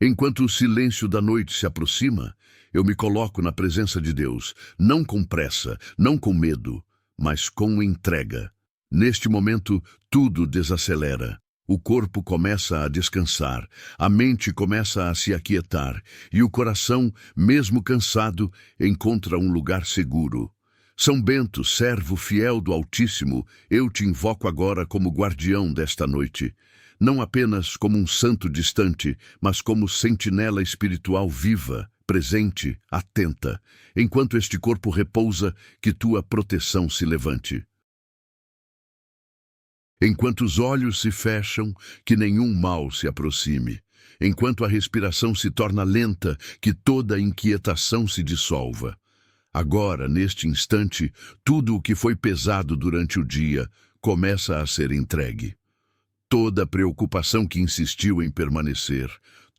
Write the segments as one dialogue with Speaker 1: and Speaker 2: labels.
Speaker 1: Enquanto o silêncio da noite se aproxima, eu me coloco na presença de Deus, não com pressa, não com medo, mas com entrega. Neste momento, tudo desacelera. O corpo começa a descansar, a mente começa a se aquietar e o coração, mesmo cansado, encontra um lugar seguro. São Bento, servo fiel do Altíssimo, eu te invoco agora como guardião desta noite. Não apenas como um santo distante, mas como sentinela espiritual viva, presente, atenta. Enquanto este corpo repousa, que tua proteção se levante. Enquanto os olhos se fecham, que nenhum mal se aproxime. Enquanto a respiração se torna lenta, que toda inquietação se dissolva. Agora, neste instante, tudo o que foi pesado durante o dia começa a ser entregue. Toda preocupação que insistiu em permanecer,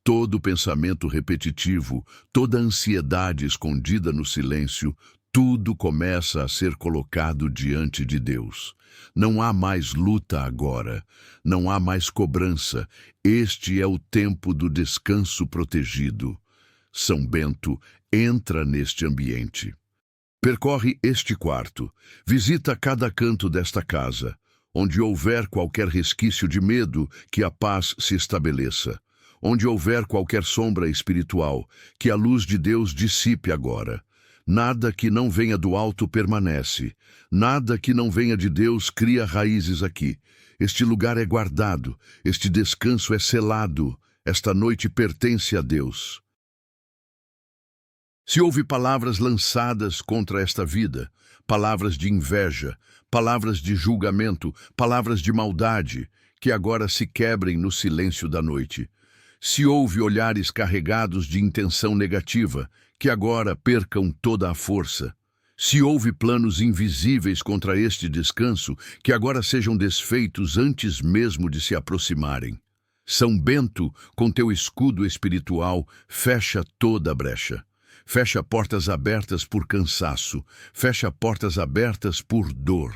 Speaker 1: todo pensamento repetitivo, toda ansiedade escondida no silêncio, tudo começa a ser colocado diante de Deus. Não há mais luta agora, não há mais cobrança. Este é o tempo do descanso protegido. São Bento entra neste ambiente. Percorre este quarto, visita cada canto desta casa. Onde houver qualquer resquício de medo, que a paz se estabeleça. Onde houver qualquer sombra espiritual, que a luz de Deus dissipe agora. Nada que não venha do alto permanece. Nada que não venha de Deus cria raízes aqui. Este lugar é guardado, este descanso é selado, esta noite pertence a Deus. Se houve palavras lançadas contra esta vida, palavras de inveja, palavras de julgamento, palavras de maldade, que agora se quebrem no silêncio da noite. Se houve olhares carregados de intenção negativa, que agora percam toda a força. Se houve planos invisíveis contra este descanso, que agora sejam desfeitos antes mesmo de se aproximarem. São Bento, com teu escudo espiritual, fecha toda a brecha. Fecha portas abertas por cansaço, fecha portas abertas por dor.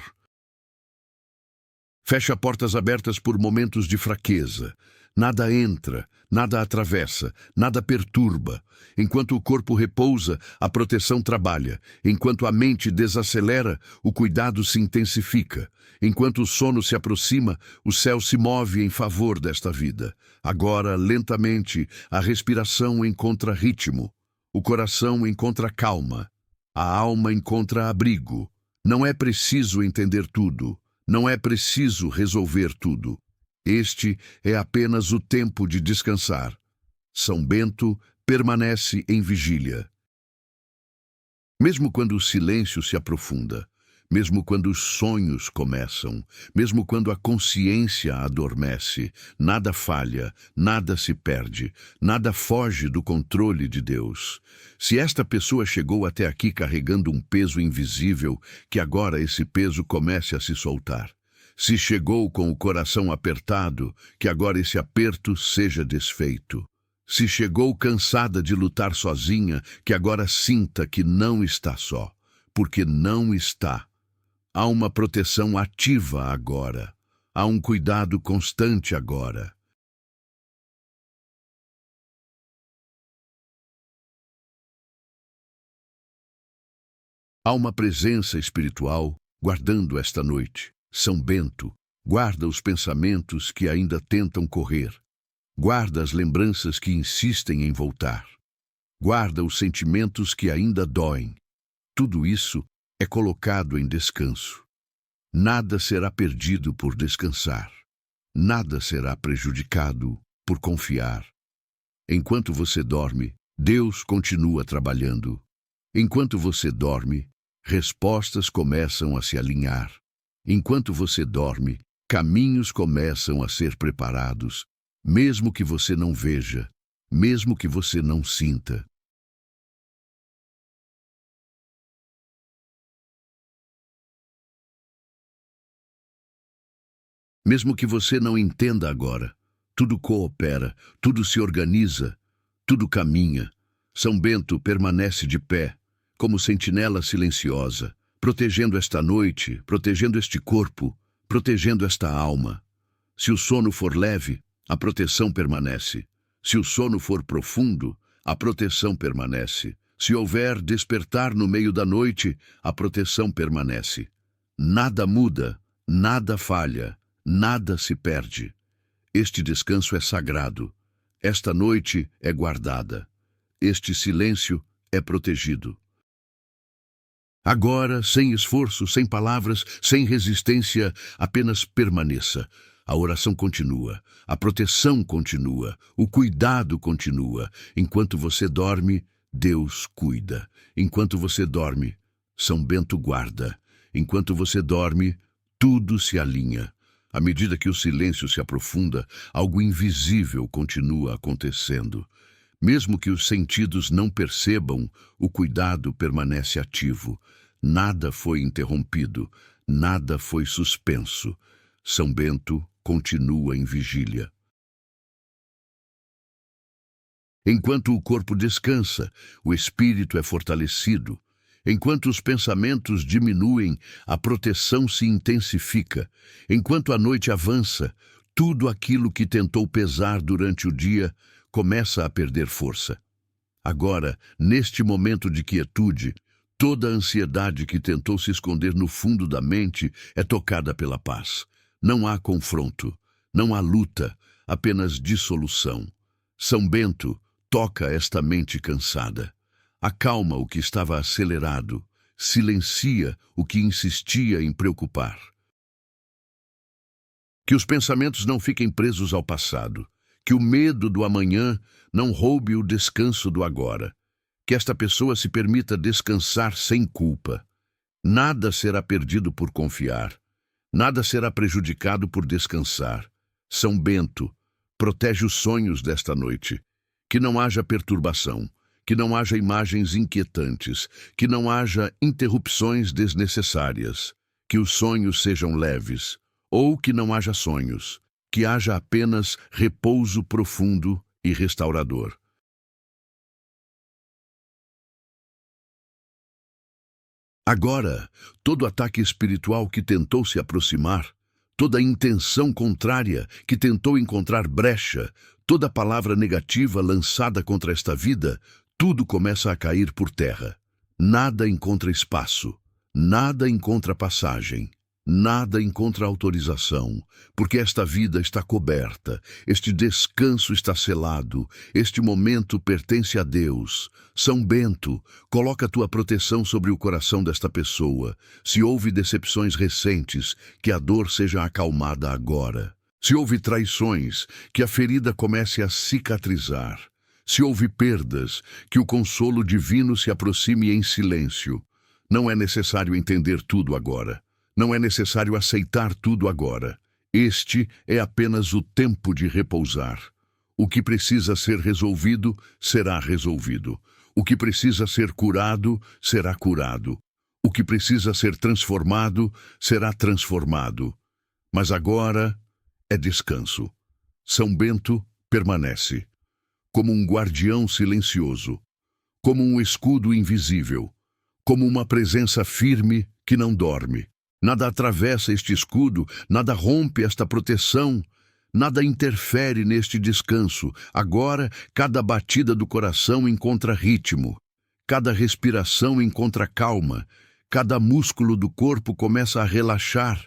Speaker 1: Fecha portas abertas por momentos de fraqueza. Nada entra, nada atravessa, nada perturba. Enquanto o corpo repousa, a proteção trabalha. Enquanto a mente desacelera, o cuidado se intensifica. Enquanto o sono se aproxima, o céu se move em favor desta vida. Agora, lentamente, a respiração encontra ritmo. O coração encontra calma, a alma encontra abrigo. Não é preciso entender tudo, não é preciso resolver tudo. Este é apenas o tempo de descansar. São Bento permanece em vigília. Mesmo quando o silêncio se aprofunda, mesmo quando os sonhos começam, mesmo quando a consciência adormece, nada falha, nada se perde, nada foge do controle de Deus. Se esta pessoa chegou até aqui carregando um peso invisível, que agora esse peso comece a se soltar. Se chegou com o coração apertado, que agora esse aperto seja desfeito. Se chegou cansada de lutar sozinha, que agora sinta que não está só, porque não está. Há uma proteção ativa agora. Há um cuidado constante agora. Há uma presença espiritual guardando esta noite. São Bento, guarda os pensamentos que ainda tentam correr. Guarda as lembranças que insistem em voltar. Guarda os sentimentos que ainda doem. Tudo isso é colocado em descanso. Nada será perdido por descansar. Nada será prejudicado por confiar. Enquanto você dorme, Deus continua trabalhando. Enquanto você dorme, respostas começam a se alinhar. Enquanto você dorme, caminhos começam a ser preparados, mesmo que você não veja, mesmo que você não sinta. Mesmo que você não entenda agora, tudo coopera, tudo se organiza, tudo caminha. São Bento permanece de pé, como sentinela silenciosa, protegendo esta noite, protegendo este corpo, protegendo esta alma. Se o sono for leve, a proteção permanece. Se o sono for profundo, a proteção permanece. Se houver despertar no meio da noite, a proteção permanece. Nada muda, nada falha, nada se perde. Este descanso é sagrado. Esta noite é guardada. Este silêncio é protegido. Agora, sem esforço, sem palavras, sem resistência, apenas permaneça. A oração continua, a proteção continua, o cuidado continua. Enquanto você dorme, Deus cuida. Enquanto você dorme, São Bento guarda. Enquanto você dorme, tudo se alinha. À medida que o silêncio se aprofunda, algo invisível continua acontecendo. Mesmo que os sentidos não percebam, o cuidado permanece ativo. Nada foi interrompido, nada foi suspenso. São Bento continua em vigília. Enquanto o corpo descansa, o espírito é fortalecido. Enquanto os pensamentos diminuem, a proteção se intensifica. Enquanto a noite avança, tudo aquilo que tentou pesar durante o dia começa a perder força. Agora, neste momento de quietude, toda a ansiedade que tentou se esconder no fundo da mente é tocada pela paz. Não há confronto, não há luta, apenas dissolução. São Bento toca esta mente cansada. Acalma o que estava acelerado, silencia o que insistia em preocupar. Que os pensamentos não fiquem presos ao passado, que o medo do amanhã não roube o descanso do agora, que esta pessoa se permita descansar sem culpa. Nada será perdido por confiar, nada será prejudicado por descansar. São Bento protege os sonhos desta noite, que não haja perturbação, que não haja imagens inquietantes, que não haja interrupções desnecessárias, que os sonhos sejam leves, ou que não haja sonhos, que haja apenas repouso profundo e restaurador. Agora, todo ataque espiritual que tentou se aproximar, toda intenção contrária que tentou encontrar brecha, toda palavra negativa lançada contra esta vida, tudo começa a cair por terra. Nada encontra espaço, nada encontra passagem, nada encontra autorização, porque esta vida está coberta, este descanso está selado, este momento pertence a Deus. São Bento, coloca a tua proteção sobre o coração desta pessoa. Se houve decepções recentes, que a dor seja acalmada agora. Se houve traições, que a ferida comece a cicatrizar. Se houve perdas, que o consolo divino se aproxime em silêncio. Não é necessário entender tudo agora. Não é necessário aceitar tudo agora. Este é apenas o tempo de repousar. O que precisa ser resolvido, será resolvido. O que precisa ser curado, será curado. O que precisa ser transformado, será transformado. Mas agora é descanso. São Bento permanece, como um guardião silencioso, como um escudo invisível, como uma presença firme que não dorme. Nada atravessa este escudo, nada rompe esta proteção, nada interfere neste descanso. Agora, cada batida do coração encontra ritmo, cada respiração encontra calma, cada músculo do corpo começa a relaxar.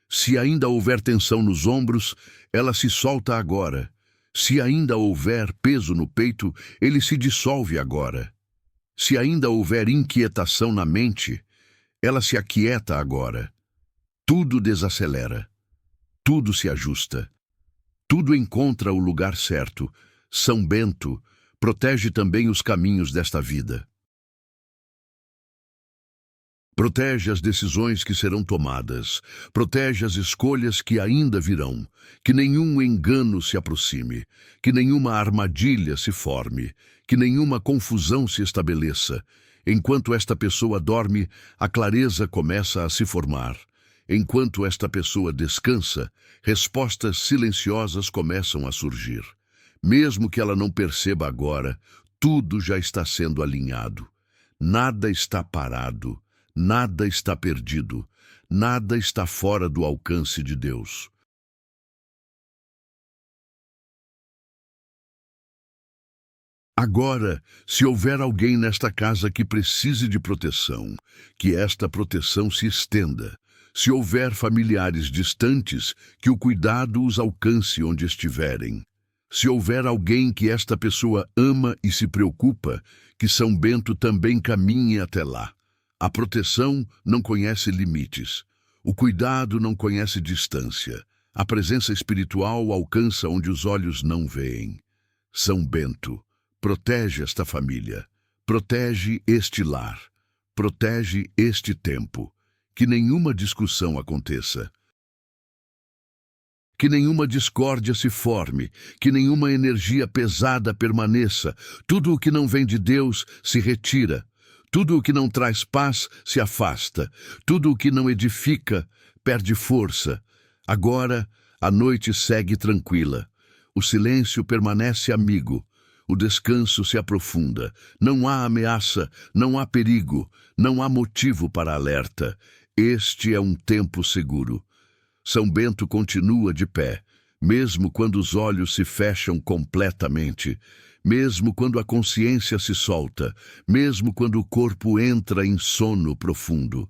Speaker 1: Se ainda houver tensão nos ombros, ela se solta agora. Se ainda houver peso no peito, ele se dissolve agora. Se ainda houver inquietação na mente, ela se aquieta agora. Tudo desacelera, tudo se ajusta, tudo encontra o lugar certo. São Bento protege também os caminhos desta vida. Protege as decisões que serão tomadas, protege as escolhas que ainda virão, que nenhum engano se aproxime, que nenhuma armadilha se forme, que nenhuma confusão se estabeleça. Enquanto esta pessoa dorme, a clareza começa a se formar. Enquanto esta pessoa descansa, respostas silenciosas começam a surgir. Mesmo que ela não perceba agora, tudo já está sendo alinhado. Nada está parado, nada está perdido, nada está fora do alcance de Deus. Agora, se houver alguém nesta casa que precise de proteção, que esta proteção se estenda. Se houver familiares distantes, que o cuidado os alcance onde estiverem. Se houver alguém que esta pessoa ama e se preocupa, que São Bento também caminhe até lá. A proteção não conhece limites. O cuidado não conhece distância. A presença espiritual alcança onde os olhos não veem. São Bento, protege esta família, protege este lar, protege este tempo. Que nenhuma discussão aconteça. Que nenhuma discórdia se forme, que nenhuma energia pesada permaneça. Tudo o que não vem de Deus se retira. Tudo o que não traz paz se afasta. Tudo o que não edifica perde força. Agora, a noite segue tranquila. O silêncio permanece amigo. O descanso se aprofunda. Não há ameaça, não há perigo, não há motivo para alerta. Este é um tempo seguro. São Bento continua de pé, mesmo quando os olhos se fecham completamente, mesmo quando a consciência se solta, mesmo quando o corpo entra em sono profundo.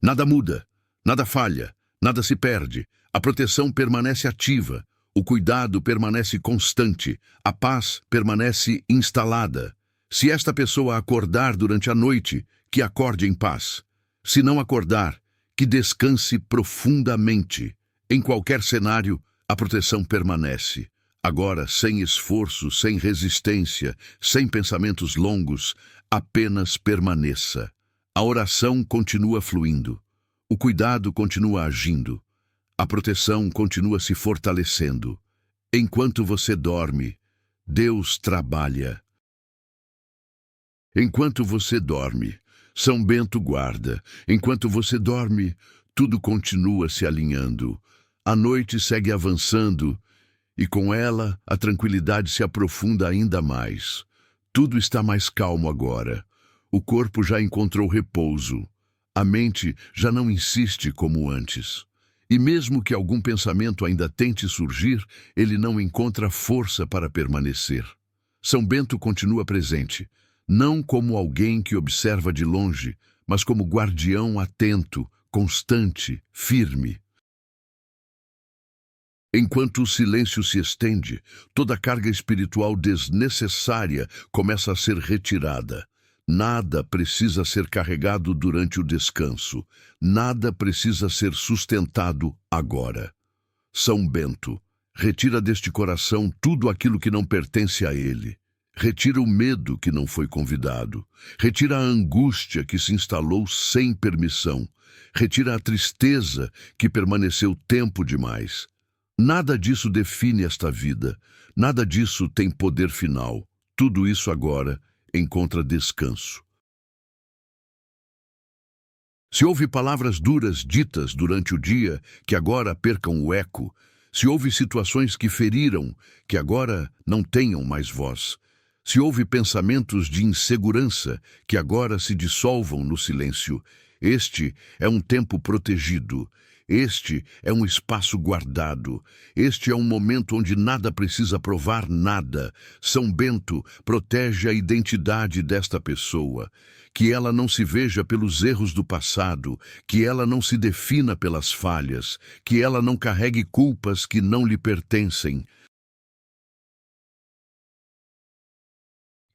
Speaker 1: Nada muda, nada falha, nada se perde. A proteção permanece ativa, o cuidado permanece constante, a paz permanece instalada. Se esta pessoa acordar durante a noite, que acorde em paz. Se não acordar, que descanse profundamente. Em qualquer cenário, a proteção permanece. Agora, sem esforço, sem resistência, sem pensamentos longos, apenas permaneça. A oração continua fluindo. O cuidado continua agindo. A proteção continua se fortalecendo. Enquanto você dorme, Deus trabalha. Enquanto você dorme, São Bento guarda. Enquanto você dorme, tudo continua se alinhando. A noite segue avançando e com ela a tranquilidade se aprofunda ainda mais. Tudo está mais calmo agora. O corpo já encontrou repouso. A mente já não insiste como antes. E mesmo que algum pensamento ainda tente surgir, ele não encontra força para permanecer. São Bento continua presente. Não como alguém que observa de longe, mas como guardião atento, constante, firme. Enquanto o silêncio se estende, toda carga espiritual desnecessária começa a ser retirada. Nada precisa ser carregado durante o descanso. Nada precisa ser sustentado agora. São Bento, retira deste coração tudo aquilo que não pertence a ele. Retira o medo que não foi convidado. Retira a angústia que se instalou sem permissão. Retira a tristeza que permaneceu tempo demais. Nada disso define esta vida. Nada disso tem poder final. Tudo isso agora encontra descanso. Se houve palavras duras ditas durante o dia, que agora percam o eco. Se houve situações que feriram, que agora não tenham mais voz. Se houve pensamentos de insegurança, que agora se dissolvam no silêncio. Este é um tempo protegido. Este é um espaço guardado. Este é um momento onde nada precisa provar nada. São Bento protege a identidade desta pessoa. Que ela não se veja pelos erros do passado, que ela não se defina pelas falhas, que ela não carregue culpas que não lhe pertencem.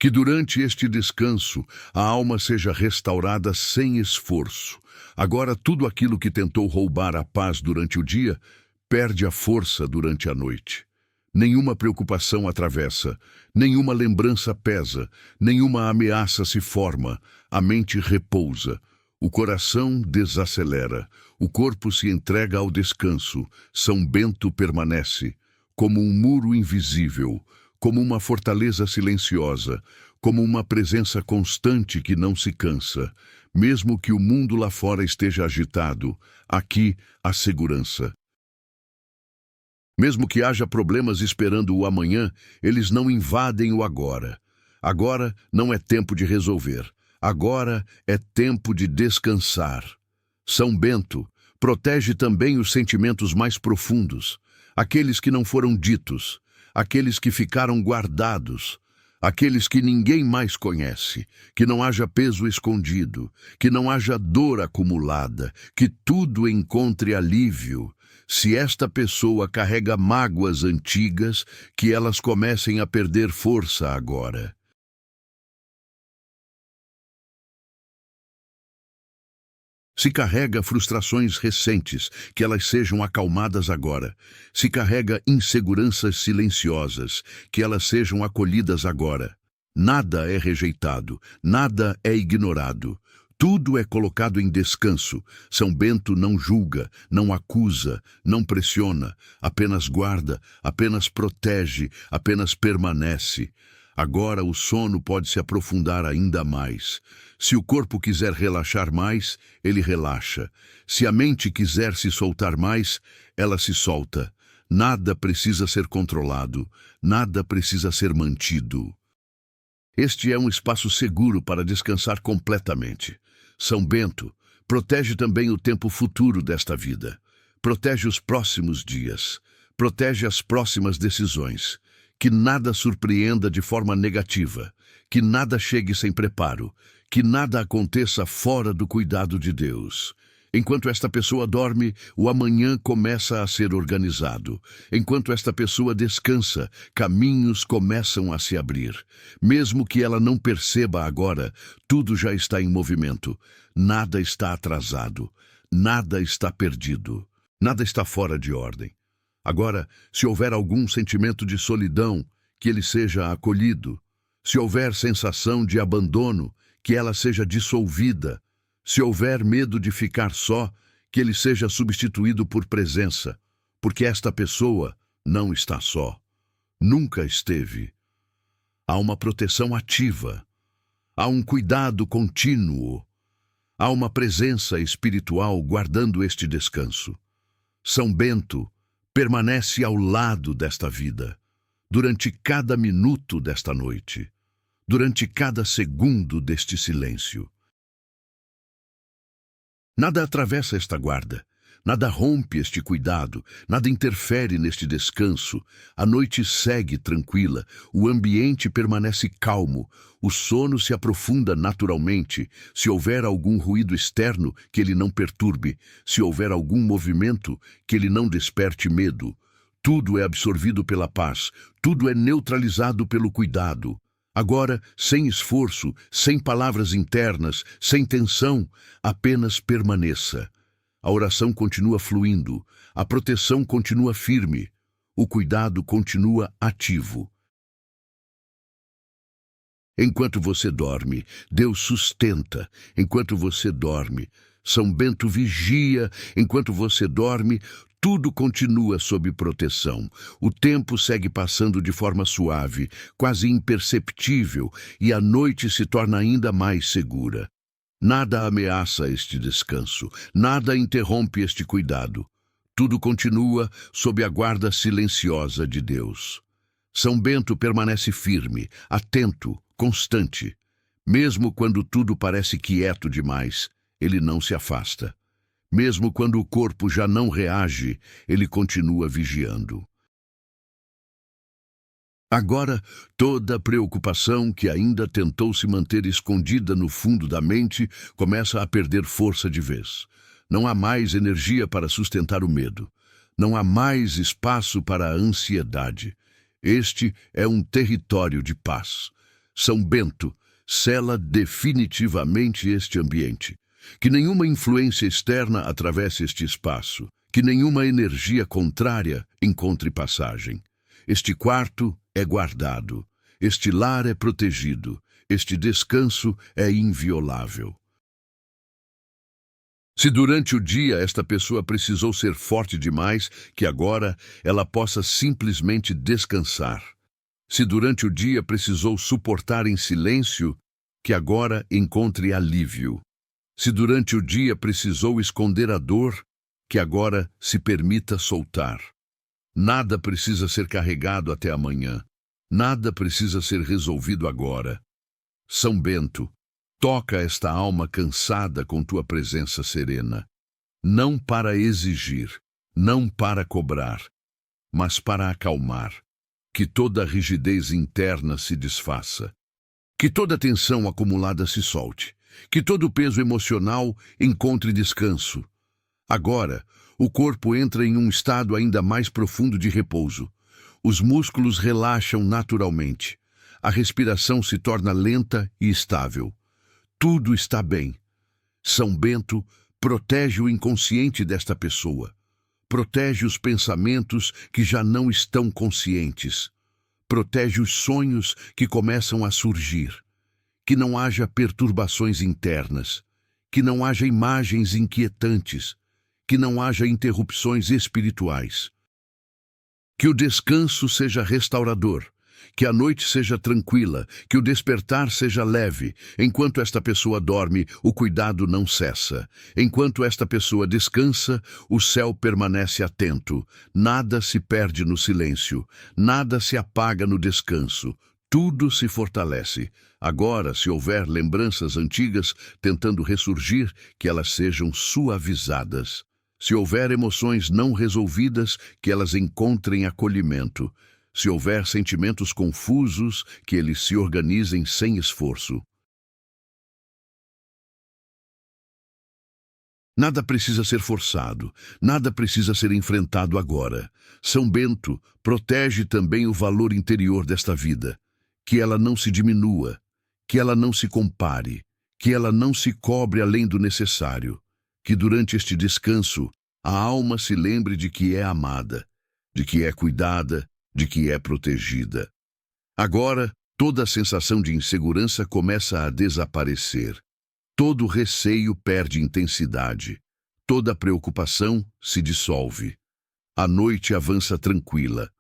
Speaker 1: Que durante este descanso a alma seja restaurada sem esforço. Agora tudo aquilo que tentou roubar a paz durante o dia, perde a força durante a noite. Nenhuma preocupação atravessa, nenhuma lembrança pesa, nenhuma ameaça se forma, a mente repousa. O coração desacelera, o corpo se entrega ao descanso. São Bento permanece, como um muro invisível, como uma fortaleza silenciosa, como uma presença constante que não se cansa. Mesmo que o mundo lá fora esteja agitado, aqui há segurança. Mesmo que haja problemas esperando o amanhã, eles não invadem o agora. Agora não é tempo de resolver. Agora é tempo de descansar. São Bento protege também os sentimentos mais profundos, aqueles que não foram ditos, aqueles que ficaram guardados. aqueles que ninguém mais conhece, que não haja peso escondido, que não haja dor acumulada, que tudo encontre alívio. Se esta pessoa carrega mágoas antigas, que elas comecem a perder força agora. Se carrega frustrações recentes, que elas sejam acalmadas agora. Se carrega inseguranças silenciosas, que elas sejam acolhidas agora. Nada é rejeitado, nada é ignorado. Tudo é colocado em descanso. São Bento não julga, não acusa, não pressiona, apenas guarda, apenas protege, apenas permanece. Agora o sono pode se aprofundar ainda mais. Se o corpo quiser relaxar mais, ele relaxa. Se a mente quiser se soltar mais, ela se solta. Nada precisa ser controlado, nada precisa ser mantido. Este é um espaço seguro para descansar completamente. São Bento protege também o tempo futuro desta vida. Protege os próximos dias. Protege as próximas decisões. Que nada surpreenda de forma negativa, que nada chegue sem preparo, que nada aconteça fora do cuidado de Deus. Enquanto esta pessoa dorme, o amanhã começa a ser organizado. Enquanto esta pessoa descansa, caminhos começam a se abrir. Mesmo que ela não perceba agora, tudo já está em movimento. Nada está atrasado, nada está perdido, nada está fora de ordem. Agora, se houver algum sentimento de solidão, que ele seja acolhido. Se houver sensação de abandono, que ela seja dissolvida. Se houver medo de ficar só, que ele seja substituído por presença, porque esta pessoa não está só. Nunca esteve. Há uma proteção ativa. Há um cuidado contínuo. Há uma presença espiritual guardando este descanso. São Bento permanece ao lado desta vida, durante cada minuto desta noite, durante cada segundo deste silêncio. Nada atravessa esta guarda, nada rompe este cuidado, nada interfere neste descanso. A noite segue tranquila, o ambiente permanece calmo, o sono se aprofunda naturalmente. Se houver algum ruído externo, que ele não perturbe. Se houver algum movimento, que ele não desperte medo. Tudo é absorvido pela paz, tudo é neutralizado pelo cuidado. Agora, sem esforço, sem palavras internas, sem tensão, apenas permaneça. A oração continua fluindo, a proteção continua firme, o cuidado continua ativo. Enquanto você dorme, Deus sustenta. Enquanto você dorme, São Bento vigia. Enquanto você dorme, tudo continua sob proteção. O tempo segue passando de forma suave, quase imperceptível, e a noite se torna ainda mais segura. Nada ameaça este descanso, nada interrompe este cuidado. Tudo continua sob a guarda silenciosa de Deus. São Bento permanece firme, atento, constante. Mesmo quando tudo parece quieto demais, ele não se afasta. Mesmo quando o corpo já não reage, ele continua vigiando. Agora, toda a preocupação que ainda tentou se manter escondida no fundo da mente começa a perder força de vez. Não há mais energia para sustentar o medo. Não há mais espaço para a ansiedade. Este é um território de paz. São Bento sela definitivamente este ambiente. Que nenhuma influência externa atravesse este espaço. Que nenhuma energia contrária encontre passagem. Este quarto é guardado. Este lar é protegido. Este descanso é inviolável. Se durante o dia esta pessoa precisou ser forte demais, que agora ela possa simplesmente descansar. Se durante o dia precisou suportar em silêncio, que agora encontre alívio. Se durante o dia precisou esconder a dor, que agora se permita soltar. Nada precisa ser carregado até amanhã. Nada precisa ser resolvido agora. São Bento, toca esta alma cansada com tua presença serena. Não para exigir, não para cobrar, mas para acalmar. Que toda rigidez interna se desfaça. Que toda tensão acumulada se solte. Que todo peso emocional encontre descanso. Agora, o corpo entra em um estado ainda mais profundo de repouso. Os músculos relaxam naturalmente. A respiração se torna lenta e estável. Tudo está bem. São Bento protege o inconsciente desta pessoa. Protege os pensamentos que já não estão conscientes. Protege os sonhos que começam a surgir. Que não haja perturbações internas. Que não haja imagens inquietantes. Que não haja interrupções espirituais. Que o descanso seja restaurador. Que a noite seja tranquila, que o despertar seja leve. Enquanto esta pessoa dorme, o cuidado não cessa. Enquanto esta pessoa descansa, o céu permanece atento. Nada se perde no silêncio, nada se apaga no descanso. Tudo se fortalece. Agora, se houver lembranças antigas tentando ressurgir, que elas sejam suavizadas. Se houver emoções não resolvidas, que elas encontrem acolhimento. Se houver sentimentos confusos, que eles se organizem sem esforço. Nada precisa ser forçado, nada precisa ser enfrentado agora. São Bento protege também o valor interior desta vida. Que ela não se diminua, que ela não se compare, que ela não se cobre além do necessário. Que durante este descanso, a alma se lembre de que é amada, de que é cuidada, de que é protegida. Agora, toda a sensação de insegurança começa a desaparecer. Todo receio perde intensidade. Toda preocupação se dissolve. A noite avança tranquila.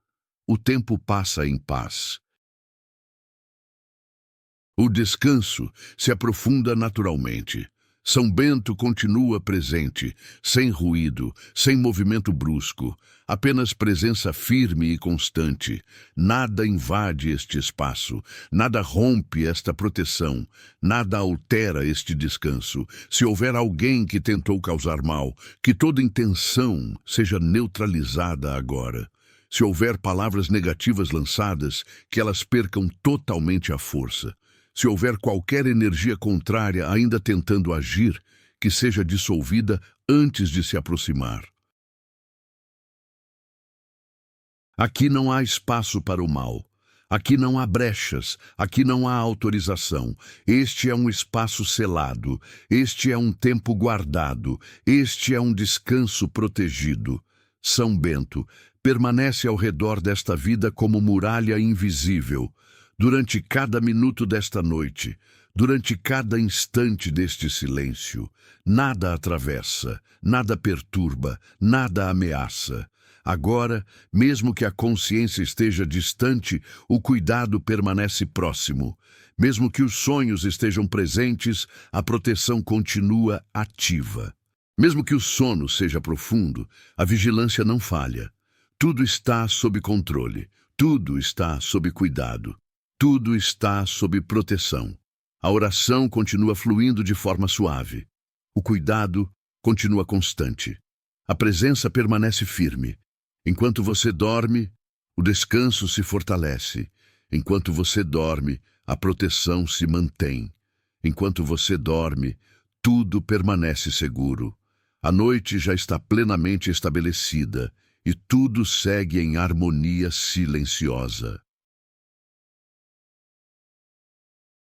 Speaker 1: O tempo passa em paz. O descanso se aprofunda naturalmente. São Bento continua presente, sem ruído, sem movimento brusco, apenas presença firme e constante. Nada invade este espaço, nada rompe esta proteção, nada altera este descanso. Se houver alguém que tentou causar mal, que toda intenção seja neutralizada agora. Se houver palavras negativas lançadas, que elas percam totalmente a força. Se houver qualquer energia contrária ainda tentando agir, que seja dissolvida antes de se aproximar. Aqui não há espaço para o mal. Aqui não há brechas, aqui não há autorização. Este é um espaço selado, este é um tempo guardado, este é um descanso protegido. São Bento permanece ao redor desta vida como muralha invisível. Durante cada minuto desta noite, durante cada instante deste silêncio, nada atravessa, nada perturba, nada ameaça. Agora, mesmo que a consciência esteja distante, o cuidado permanece próximo. Mesmo que os sonhos estejam presentes, a proteção continua ativa. Mesmo que o sono seja profundo, a vigilância não falha. Tudo está sob controle, tudo está sob cuidado. Tudo está sob proteção. A oração continua fluindo de forma suave. O cuidado continua constante. A presença permanece firme. Enquanto você dorme, o descanso se fortalece. Enquanto você dorme, a proteção se mantém. Enquanto você dorme, tudo permanece seguro. A noite já está plenamente estabelecida e tudo segue em harmonia silenciosa.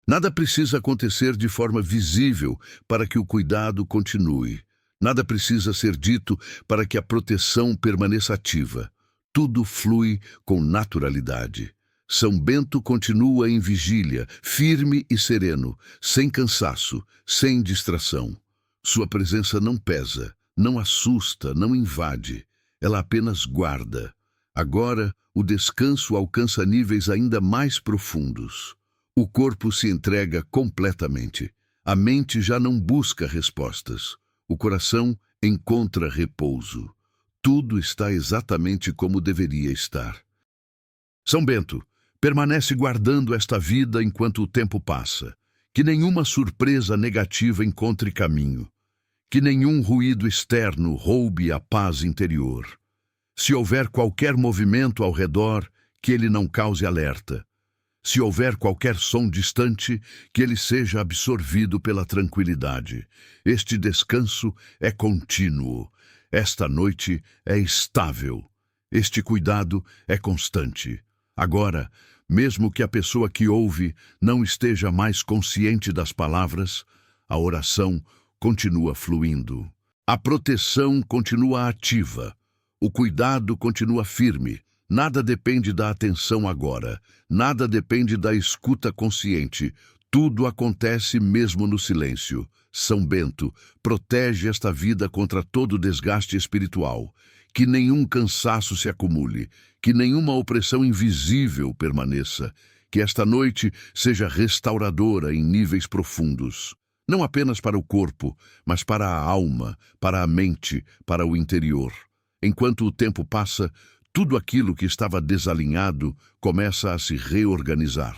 Speaker 1: Nada precisa acontecer de forma visível para que o cuidado continue. Nada precisa ser dito para que a proteção permaneça ativa. Tudo flui com naturalidade. São Bento continua em vigília, firme e sereno, sem cansaço, sem distração. Sua presença não pesa, não assusta, não invade. Ela apenas guarda. Agora, o descanso alcança níveis ainda mais profundos. O corpo se entrega completamente. A mente já não busca respostas. O coração encontra repouso. Tudo está exatamente como deveria estar. São Bento permanece guardando esta vida enquanto o tempo passa. Que nenhuma surpresa negativa encontre caminho. Que nenhum ruído externo roube a paz interior. Se houver qualquer movimento ao redor, que ele não cause alerta. Se houver qualquer som distante, que ele seja absorvido pela tranquilidade. Este descanso é contínuo. Esta noite é estável. Este cuidado é constante. Agora, mesmo que a pessoa que ouve não esteja mais consciente das palavras, a oração continua fluindo. A proteção continua ativa. O cuidado continua firme. Nada depende da atenção agora. Nada depende da escuta consciente. Tudo acontece mesmo no silêncio. São Bento protege esta vida contra todo desgaste espiritual. Que nenhum cansaço se acumule. Que nenhuma opressão invisível permaneça. Que esta noite seja restauradora em níveis profundos. Não apenas para o corpo, mas para a alma, para a mente, para o interior. Enquanto o tempo passa, tudo aquilo que estava desalinhado começa a se reorganizar.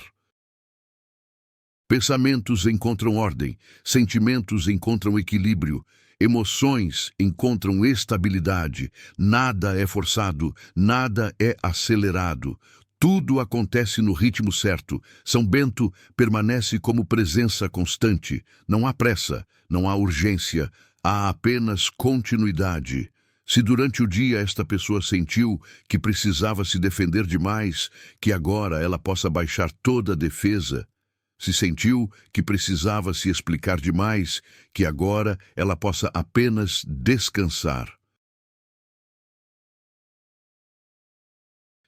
Speaker 1: Pensamentos encontram ordem, sentimentos encontram equilíbrio, emoções encontram estabilidade, nada é forçado, nada é acelerado. Tudo acontece no ritmo certo. São Bento permanece como presença constante. Não há pressa, não há urgência, há apenas continuidade. Se durante o dia esta pessoa sentiu que precisava se defender demais, que agora ela possa baixar toda a defesa. Se sentiu que precisava se explicar demais, que agora ela possa apenas descansar.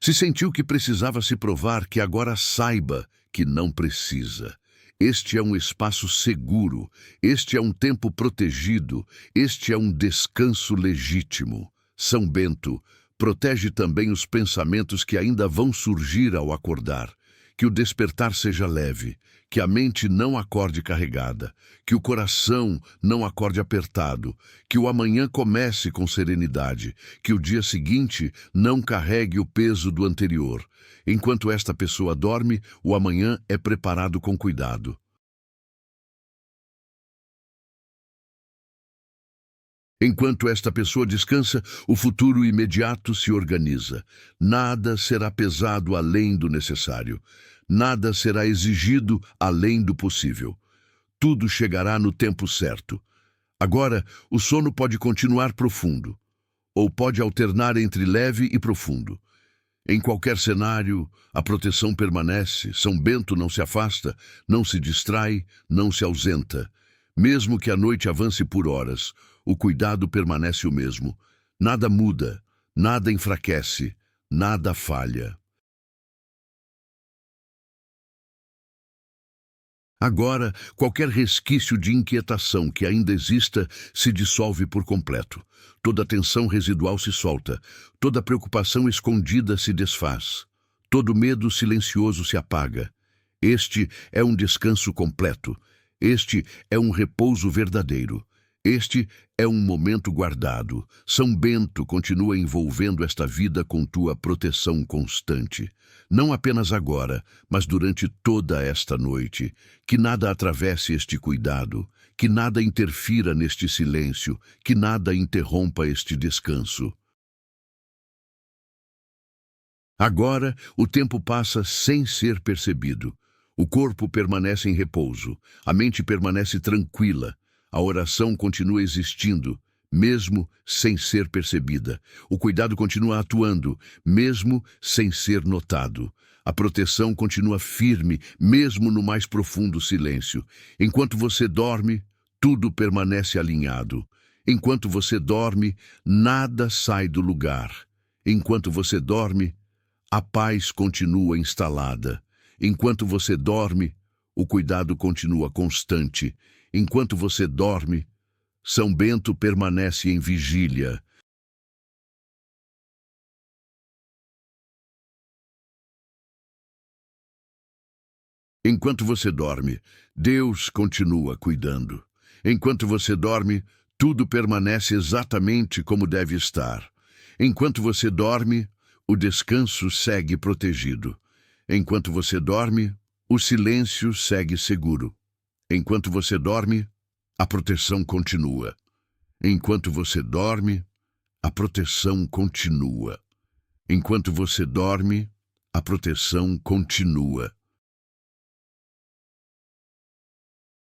Speaker 1: Se sentiu que precisava se provar, que agora saiba que não precisa. Este é um espaço seguro, este é um tempo protegido, este é um descanso legítimo. São Bento protege também os pensamentos que ainda vão surgir ao acordar. Que o despertar seja leve, que a mente não acorde carregada, que o coração não acorde apertado, que o amanhã comece com serenidade, que o dia seguinte não carregue o peso do anterior. Enquanto esta pessoa dorme, o amanhã é preparado com cuidado. Enquanto esta pessoa descansa, o futuro imediato se organiza. Nada será pesado além do necessário. Nada será exigido além do possível. Tudo chegará no tempo certo. Agora, o sono pode continuar profundo, ou pode alternar entre leve e profundo. Em qualquer cenário, a proteção permanece. São Bento não se afasta, não se distrai, não se ausenta. Mesmo que a noite avance por horas, o cuidado permanece o mesmo. Nada muda, nada enfraquece, nada falha. Agora, qualquer resquício de inquietação que ainda exista se dissolve por completo. Toda tensão residual se solta, toda preocupação escondida se desfaz, todo medo silencioso se apaga. Este é um descanso completo, este é um repouso verdadeiro. Este é um momento guardado. São Bento continua envolvendo esta vida com tua proteção constante. Não apenas agora, mas durante toda esta noite. Que nada atravesse este cuidado, que nada interfira neste silêncio, que nada interrompa este descanso. Agora, o tempo passa sem ser percebido. O corpo permanece em repouso, a mente permanece tranquila. A oração continua existindo, mesmo sem ser percebida. O cuidado continua atuando, mesmo sem ser notado. A proteção continua firme, mesmo no mais profundo silêncio. Enquanto você dorme, tudo permanece alinhado. Enquanto você dorme, nada sai do lugar. Enquanto você dorme, a paz continua instalada. Enquanto você dorme, o cuidado continua constante. Enquanto você dorme, São Bento permanece em vigília. Enquanto você dorme, Deus continua cuidando. Enquanto você dorme, tudo permanece exatamente como deve estar. Enquanto você dorme, o descanso segue protegido. Enquanto você dorme, o silêncio segue seguro. Enquanto você dorme, a proteção continua. Enquanto você dorme, a proteção continua. Enquanto você dorme, a proteção continua.